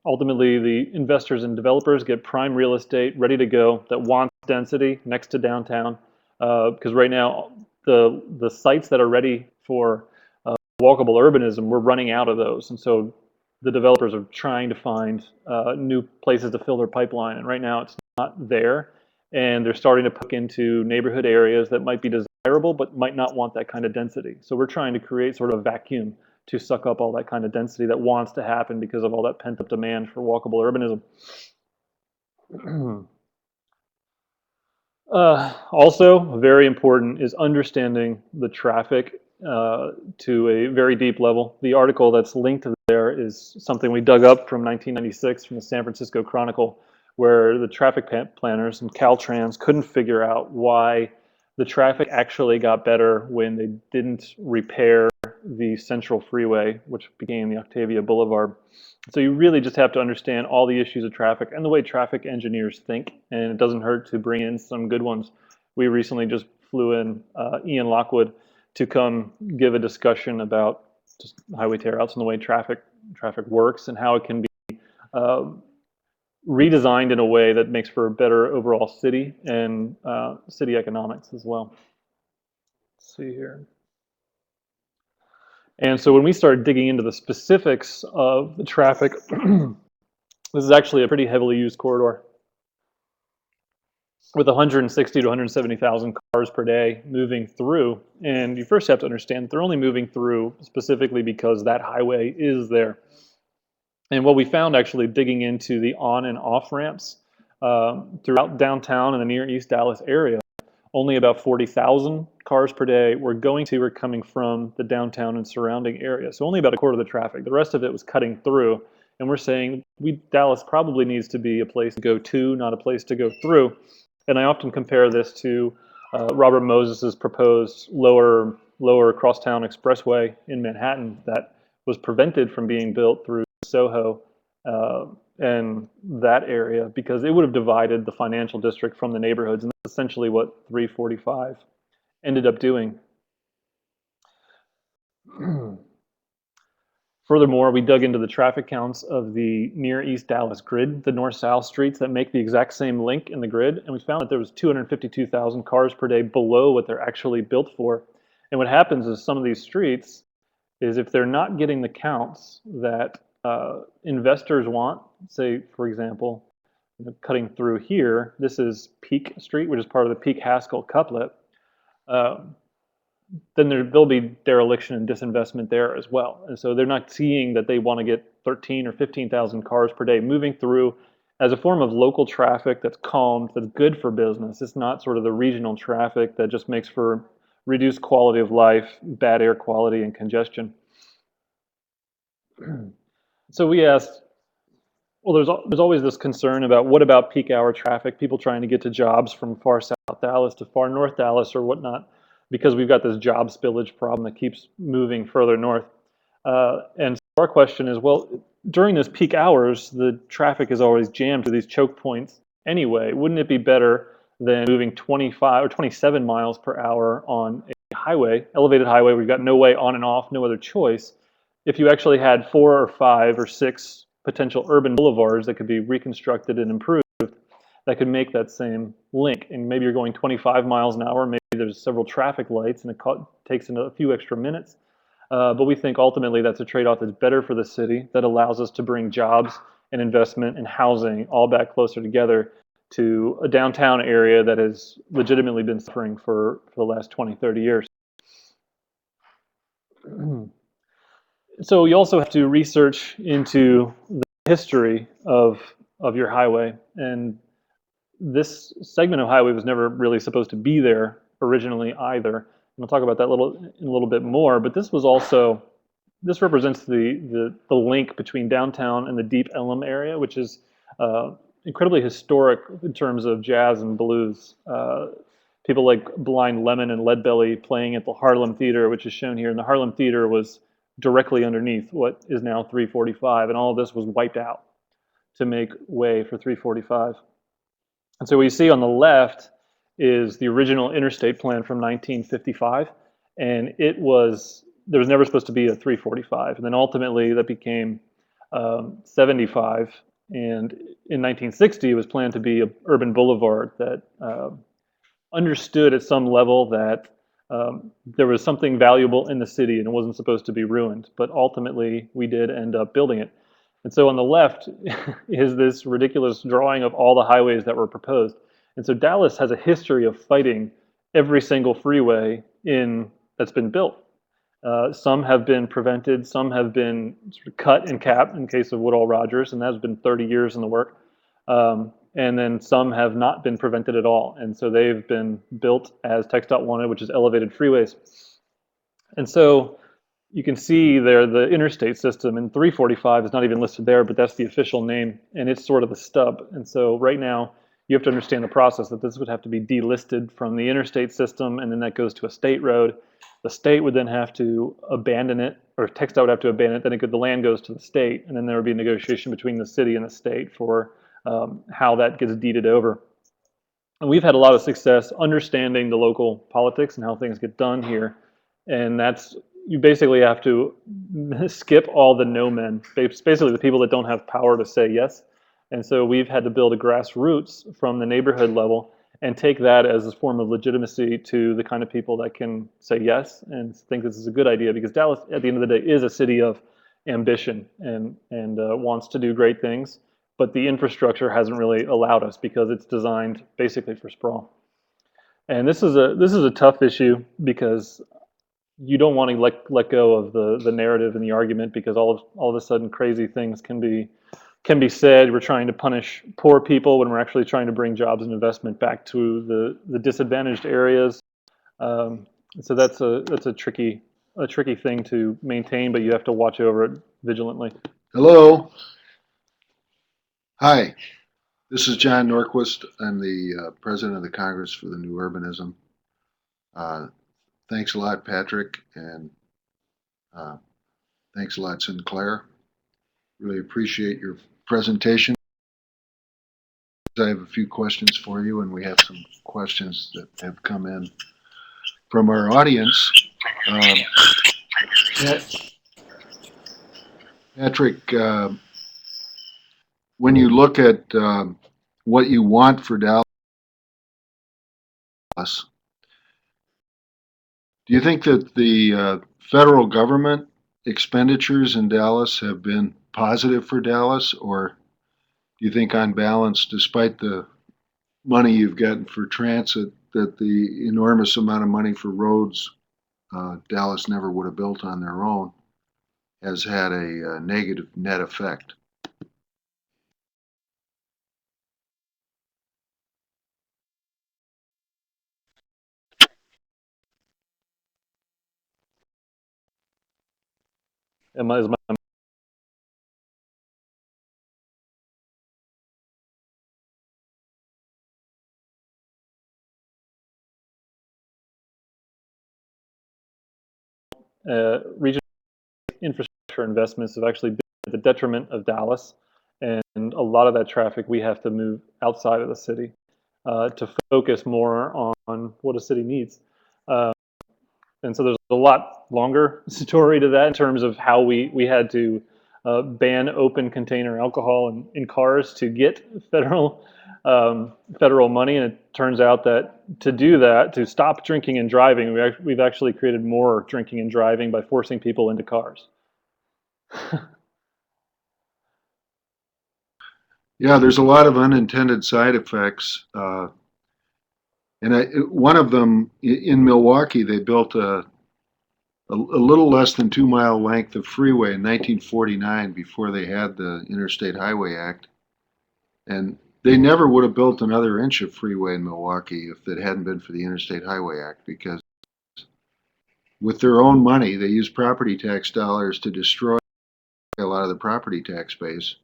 Ultimately, the investors and developers get prime real estate ready to go that wants density next to downtown, because right now the sites that are ready for walkable urbanism, we're running out of those, and so the developers are trying to find new places to fill their pipeline, and right now it's not there, and they're starting to poke into neighborhood areas that might be desirable but might not want that kind of density. So we're trying to create sort of a vacuum to suck up all that kind of density that wants to happen because of all that pent-up demand for walkable urbanism. Also, very important is understanding the traffic to a very deep level. The article that's linked to there is something we dug up from 1996 from the San Francisco Chronicle, where the traffic planners and Caltrans couldn't figure out why the traffic actually got better when they didn't repair the Central Freeway, which became the Octavia Boulevard. So you really just have to understand all the issues of traffic and the way traffic engineers think, and it doesn't hurt to bring in some good ones. We recently just flew in Ian Lockwood to come give a discussion about just highway tear-outs and the way traffic works and how it can be redesigned in a way that makes for a better overall city and city economics as well. Let's see here. And so when we started digging into the specifics of the traffic, this is actually a pretty heavily used corridor with 160 to 170,000 cars per day moving through. And you first have to understand they're only moving through specifically because that highway is there. And what we found actually digging into the on and off ramps throughout downtown and the near East Dallas area, only about 40,000 cars per day were coming from the downtown and surrounding area. So only about a quarter of the traffic. The rest of it was cutting through. And we're saying Dallas probably needs to be a place to go to, not a place to go through. And I often compare this to Robert Moses's proposed lower crosstown expressway in Manhattan that was prevented from being built through Soho and that area because it would have divided the financial district from the neighborhoods, and that's essentially what 345 ended up doing. Furthermore, we dug into the traffic counts of the near East Dallas grid, the north-south streets that make the exact same link in the grid, and we found that there was 252,000 cars per day below what they're actually built for. And what happens is some of these streets is if they're not getting the counts that investors want, say, for example, cutting through here, this is Peak Street, which is part of the Peak-Haskell couplet, then there'll be dereliction and disinvestment there as well. And so they're not seeing that they want to get 13 or 15,000 cars per day moving through as a form of local traffic that's calmed, that's good for business. It's not sort of the regional traffic that just makes for reduced quality of life, bad air quality, and congestion. So we asked, well, there's always this concern about what about peak hour traffic, people trying to get to jobs from far south Dallas to far north Dallas or whatnot, because we've got this job spillage problem that keeps moving further north. And so our question is, well, during those peak hours, the traffic is always jammed to these choke points anyway. Wouldn't it be better than moving 25 or 27 miles per hour on a highway, elevated highway, where you've got no way on and off, no other choice, if you actually had 4 or 5 or 6 potential urban boulevards that could be reconstructed and improved that could make that same link? And maybe you're going 25 miles an hour, maybe there's several traffic lights and it takes a few extra minutes. But we think ultimately that's a trade-off that's better for the city, that allows us to bring jobs and investment and housing all back closer together to a downtown area that has legitimately been suffering for the last 20, 30 years. So you also have to research into the history of your highway. And this segment of highway was never really supposed to be there originally either. And we'll talk about that in a little bit more, but this represents the link between downtown and the Deep Ellum area, which is incredibly historic in terms of jazz and blues. People like Blind Lemon and Leadbelly playing at the Harlem Theater, which is shown here. And the Harlem Theater was directly underneath what is now 345, and all of this was wiped out to make way for 345. And so what you see on the left is the original interstate plan from 1955, and there was never supposed to be a 345, and then ultimately that became 75, and in 1960 it was planned to be an urban boulevard that understood at some level that there was something valuable in the city and it wasn't supposed to be ruined, but ultimately we did end up building it. And so on the left is this ridiculous drawing of all the highways that were proposed. And so Dallas has a history of fighting every single freeway that's been built. Some have been prevented, some have been sort of cut and capped in case of Woodall Rogers, and that's been 30 years in the work. And then some have not been prevented at all. And so they've been built as TxDOT wanted, which is elevated freeways. And so you can see there the interstate system, and 345 is not even listed there, but that's the official name, and it's sort of the stub. And so right now, you have to understand the process that this would have to be delisted from the interstate system, and then that goes to a state road. The state would then have to abandon it, or TxDOT would have to abandon it, then the land goes to the state, and then there would be a negotiation between the city and the state for how that gets deeded over. And we've had a lot of success understanding the local politics and how things get done here. And you basically have to skip all the no men, basically the people that don't have power to say yes. And so we've had to build a grassroots from the neighborhood level and take that as a form of legitimacy to the kind of people that can say yes and think this is a good idea, because Dallas, at the end of the day, is a city of ambition and wants to do great things. But the infrastructure hasn't really allowed us because it's designed basically for sprawl. And this is a tough issue because you don't want to let go of the narrative and the argument, because all of a sudden crazy things can be said. We're trying to punish poor people when we're actually trying to bring jobs and investment back to the disadvantaged areas. So that's a tricky thing to maintain, but you have to watch over it vigilantly. Hello. Hi, this is John Norquist. I'm the president of the Congress for the New Urbanism. Thanks a lot, Patrick, and thanks a lot, Sinclair. Really appreciate your presentation. I have a few questions for you, and we have some questions that have come in from our audience. Patrick, when you look at what you want for Dallas, do you think that the federal government expenditures in Dallas have been positive for Dallas, or do you think on balance, despite the money you've gotten for transit, that the enormous amount of money for roads Dallas never would have built on their own has had a negative net effect? Is my regional infrastructure investments have actually been at the detriment of Dallas, and a lot of that traffic we have to move outside of the city to focus more on what a city needs. And so there's a lot longer story to that in terms of how we had to ban open container alcohol in cars to get federal money, and it turns out that to do that, to stop drinking and driving, we've actually created more drinking and driving by forcing people into cars. Yeah, there's a lot of unintended side effects. One of them in Milwaukee, they built a little less than 2 mile length of freeway in 1949 before they had the Interstate Highway Act. And they never would have built another inch of freeway in Milwaukee if it hadn't been for the Interstate Highway Act, because with their own money, they used property tax dollars to destroy a lot of the property tax base.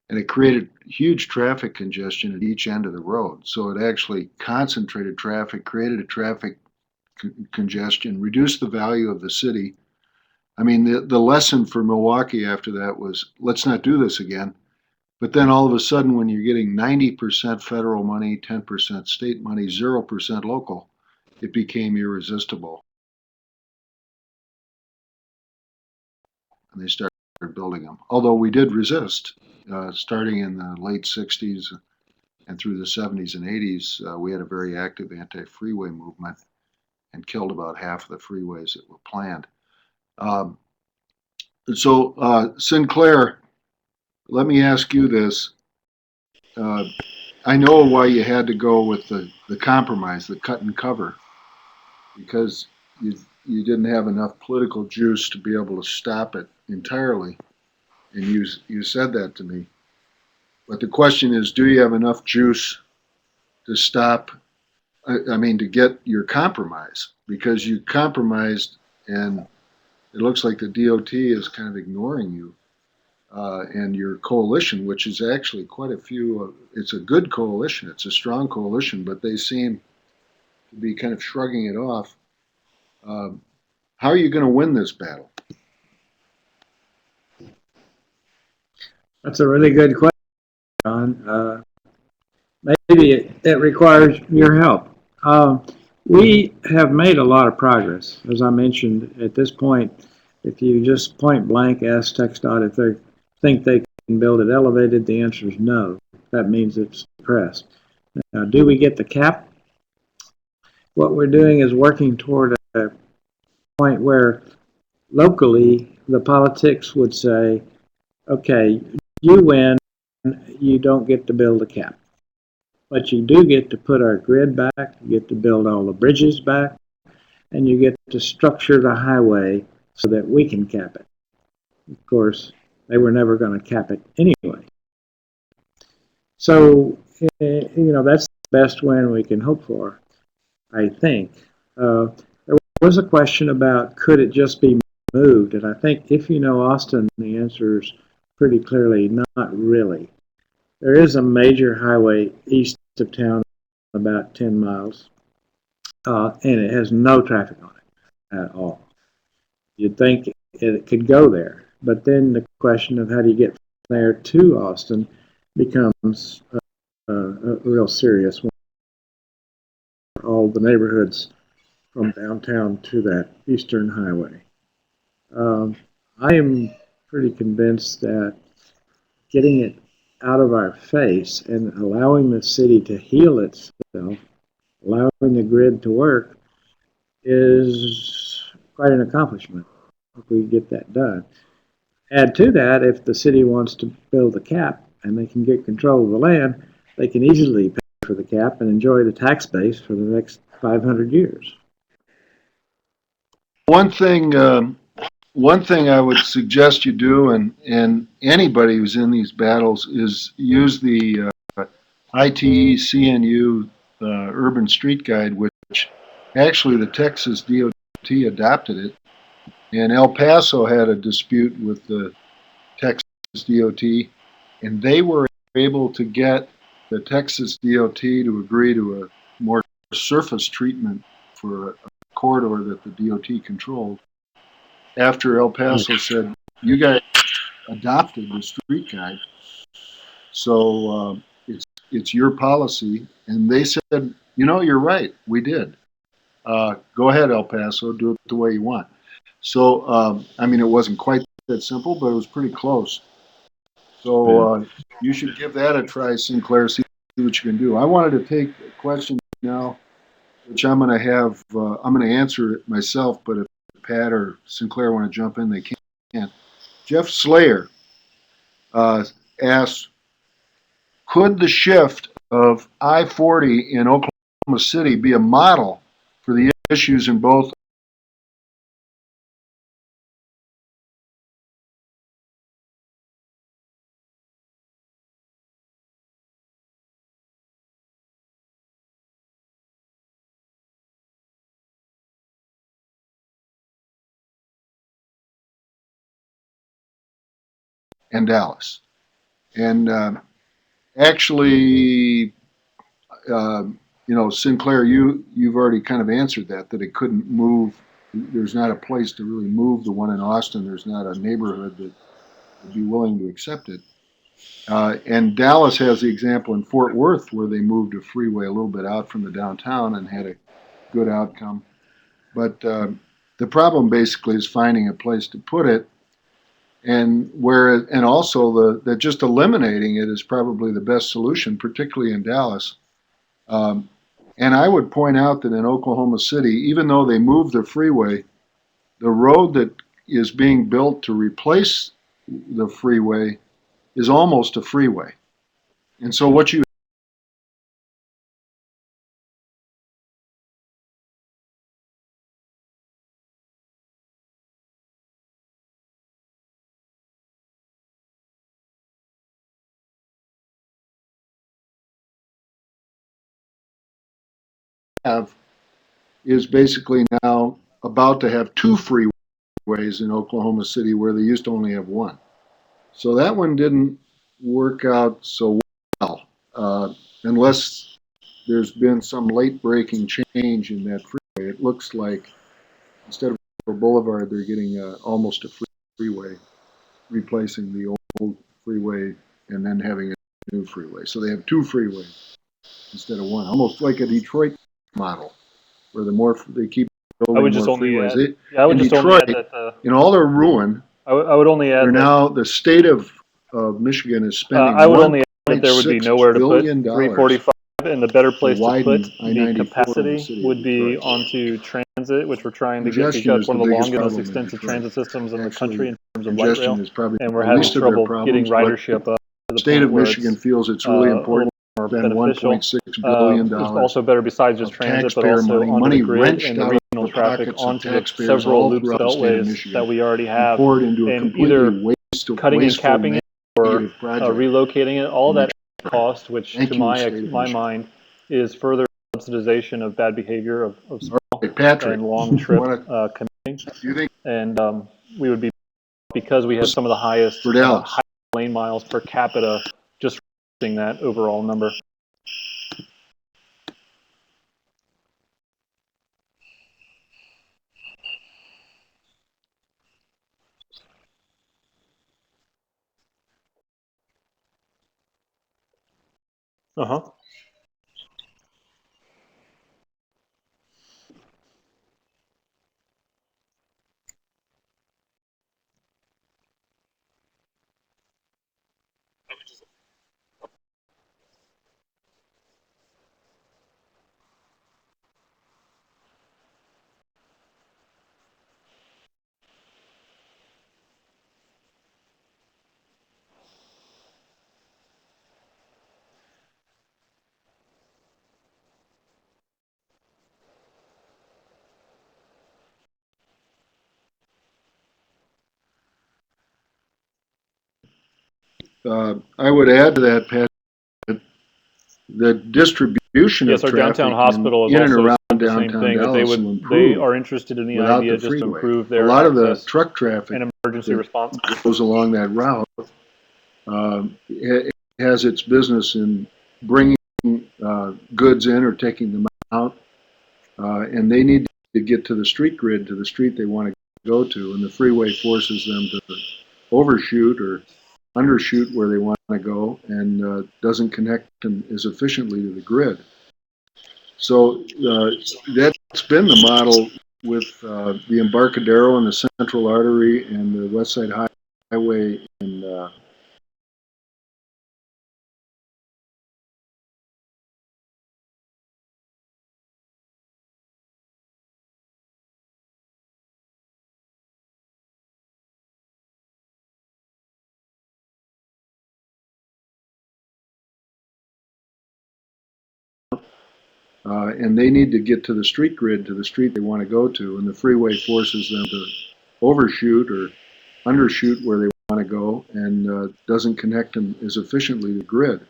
And it created huge traffic congestion at each end of the road. So it actually concentrated traffic, created a traffic congestion, reduced the value of the city. I mean, the lesson for Milwaukee after that was, let's not do this again. But then all of a sudden, when you're getting 90% federal money, 10% state money, 0% local, it became irresistible. And they started building them. Although we did resist, starting in the late 60s and through the 70s and 80s, we had a very active anti-freeway movement and killed about half of the freeways that were planned. Sinclair, let me ask you this. I know why you had to go with the compromise, the cut and cover, because you didn't have enough political juice to be able to stop it entirely. And you said that to me. But the question is, do you have enough juice to stop, to get your compromise? Because you compromised, and it looks like the DOT is kind of ignoring you and your coalition, which is actually quite a few. It's a good coalition. It's a strong coalition, but they seem to be kind of shrugging it off. How are you going to win this battle? That's a really good question, John. Maybe it requires your help. We have made a lot of progress. As I mentioned, at this point, if you just point blank ask TxDOT if they think they can build it elevated, the answer is no. That means it's suppressed. Now, do we get the cap? What we're doing is working toward a point where locally the politics would say, okay, you win, you don't get to build a cap. But you do get to put our grid back, you get to build all the bridges back, and you get to structure the highway so that we can cap it. Of course, they were never going to cap it anyway. So, that's the best win we can hope for, I think. There was a question about, could it just be moved? And I think if you know Austin, the answer is pretty clearly not really. There is a major highway east of town, about 10 miles, and it has no traffic on it at all. You'd think it could go there, but then the question of how do you get from there to Austin becomes a real serious one. All the neighborhoods from downtown to that eastern highway. I am pretty convinced that getting it out of our face and allowing the city to heal itself, allowing the grid to work, is quite an accomplishment if we get that done. Add to that, if the city wants to build a cap and they can get control of the land, they can easily pay for the cap and enjoy the tax base for the next 500 years. One thing I would suggest you do, and anybody who's in these battles, is use the ITE CNU Urban Street Guide, which actually the Texas DOT adopted it, And El Paso had a dispute with the Texas DOT, and they were able to get the Texas DOT to agree to a more surface treatment for a corridor that the DOT controlled after El Paso said, you guys adopted the street guide, so it's your policy. And they said, you're right, we did. Go ahead, El Paso, do it the way you want. So, it wasn't quite that simple, but it was pretty close. So you should give that a try, Sinclair, see what you can do. I wanted to take a question now, which I'm going to answer it myself, but if Pat or Sinclair want to jump in, they can. Jeff Slayer asks, could the shift of I-40 in Oklahoma City be a model for the issues in both and Dallas? And actually, Sinclair, you've already kind of answered that it couldn't move. There's not a place to really move the one in Austin. There's not a neighborhood that would be willing to accept it. And Dallas has the example in Fort Worth where they moved a freeway a little bit out from the downtown and had a good outcome. But the problem basically is finding a place to put it, and also that just eliminating it is probably the best solution, particularly in Dallas. And I would point out that in Oklahoma City, even though they moved the freeway, the road that is being built to replace the freeway is almost a freeway. And so what you have is basically now about to have two freeways in Oklahoma City where they used to only have one. So that one didn't work out so well, unless there's been some late breaking change in that freeway. It looks like instead of a boulevard, they're getting almost a freeway, replacing the old freeway and then having a new freeway. So they have two freeways instead of one, almost like a Detroit model, where the more they keep building more freeways. In Detroit, in all their ruin, I would only add they're now the state of Michigan is spending I would only add that there would be nowhere to put $1.6 billion 345, and the better place to put widen the I-94 in the capacity city of would be Detroit. onto transit, which we're trying to get. We've Congestion got is one the of the biggest longest, most problem in extensive Detroit. transit systems in the Actually, country in terms of light congestion rail, is probably and we're the having least of their trouble getting problems, ridership but up to the the state point of where Michigan it's feels it's really a important more to spend beneficial. $1.6 billion It's also better besides just of transit, but taxpayer also money, onto money the grid wrenched and the out of regional the traffic pockets of onto the taxpayers several all loop throughout the state of beltways Michigan, that we already and have, poured into a and completely either cutting and wasteful, capping it or negative project. relocating it, all in that Detroit. cost, which Thank to you, state of my Michigan. mind is further subsidization of bad behavior of small Right, Patrick, and long trip commuting. do you think And we would be, because we have some of the highest for Dallas? high lane miles per capita, just reducing that overall number. Uh-huh. I would add to that, Pat, the distribution Yes, of our traffic downtown hospital is in and also around the same downtown thing, that Dallas will they improve are interested in the without idea the just to freeway. improve A their lot of the access truck traffic and emergency that response. goes along that route it has its business in bringing goods in or taking them out, and they need to get to the street grid, to the street they want to go to, and the freeway forces them to overshoot or undershoot where they want to go, and doesn't connect them as efficiently to the grid. So that's been the model with the Embarcadero and the Central Artery and the West Side Highway in and they need to get to the street grid, to the street they want to go to, and the freeway forces them to overshoot or undershoot where they want to go, and doesn't connect them as efficiently to the grid.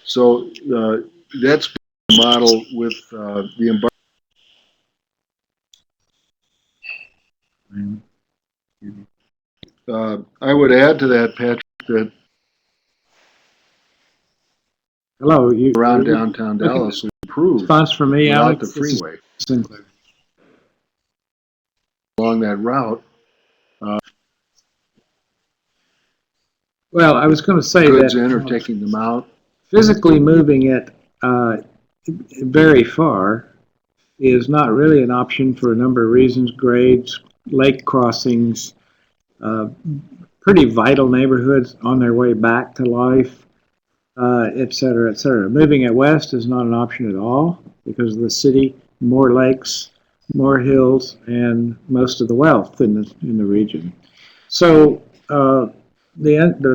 So that's been the model with the I would add to that, Patrick, that Hello, around downtown Dallas will improve response from me, without Alex? the This is freeway Sinclair. along that route. Well, I was going to say Goods that in or taking them out. physically moving it very far is not really an option for a number of reasons: grades, lake crossings, uh, pretty vital neighborhoods on their way back to life, et cetera, et cetera. Moving it west is not an option at all because of the city, more lakes, more hills, and most of the wealth in the region. So the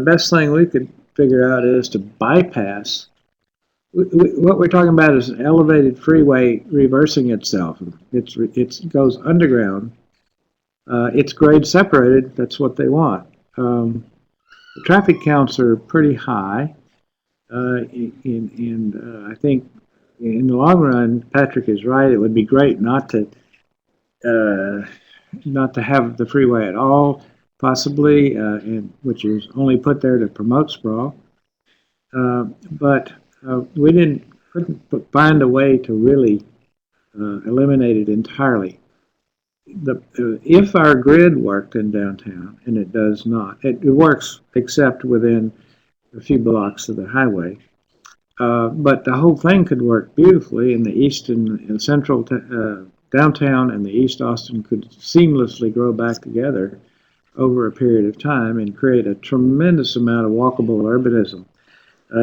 best thing we could figure out is to bypass. What we're talking about is an elevated freeway reversing itself. It goes underground. It's grade separated. That's what they want. The traffic counts are pretty high, and I think in the long run, Patrick is right. It would be great not to have the freeway at all, possibly, which is only put there to promote sprawl. But we couldn't find a way to really eliminate it entirely. If our grid worked in downtown, and it does not, it works except within a few blocks of the highway. But the whole thing could work beautifully in the east and central downtown, and the East Austin could seamlessly grow back together over a period of time and create a tremendous amount of walkable urbanism.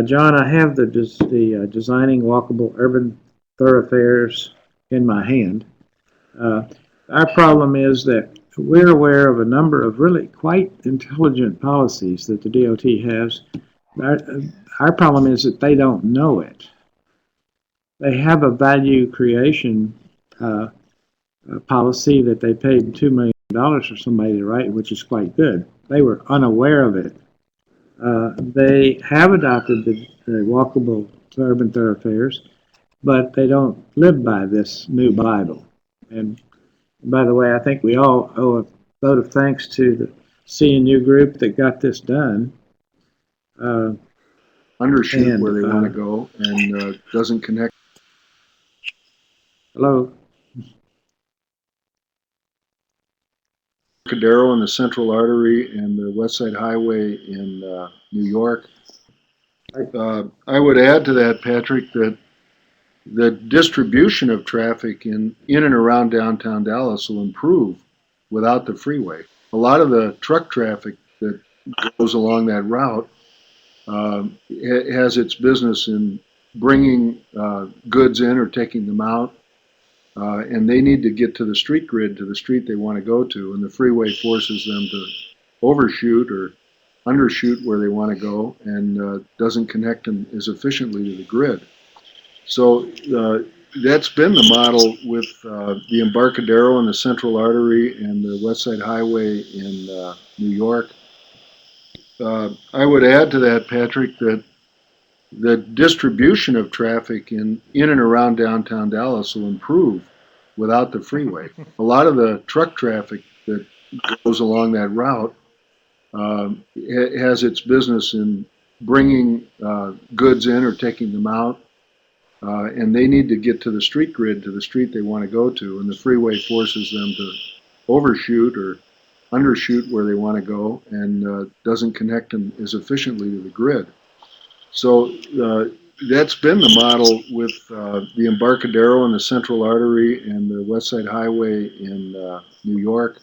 John, I have the Designing Walkable Urban Thoroughfares in my hand. Our problem is that we're aware of a number of really quite intelligent policies that the DOT has. Our problem is that they don't know it. They have a value creation policy that they paid $2 million for somebody to write, which is quite good. They were unaware of it. They have adopted the walkable urban thoroughfares, but they don't live by this new Bible. And by the way, I think we all owe a vote of thanks to the CNU group that got this done. Undershoot where they want to go, and doesn't connect. Hello? Embarcadero and the Central Artery and the West Side Highway in New York. I would add to that, Patrick, that the distribution of traffic in and around downtown Dallas will improve without the freeway. A lot of the truck traffic that goes along that route has its business in bringing goods in or taking them out, and they need to get to the street grid, to the street they want to go to, and the freeway forces them to overshoot or undershoot where they want to go, and doesn't connect them as efficiently to the grid. So that's been the model with the Embarcadero and the Central Artery and the West Side Highway in New York. I would add to that, Patrick, that the distribution of traffic in and around downtown Dallas will improve without the freeway. A lot of the truck traffic that goes along that route has its business in bringing goods in or taking them out, and they need to get to the street grid, to the street they want to go to, and the freeway forces them to overshoot or undershoot where they want to go, and doesn't connect them as efficiently to the grid. So that's been the model with the Embarcadero and the Central Artery and the West Side Highway in New York.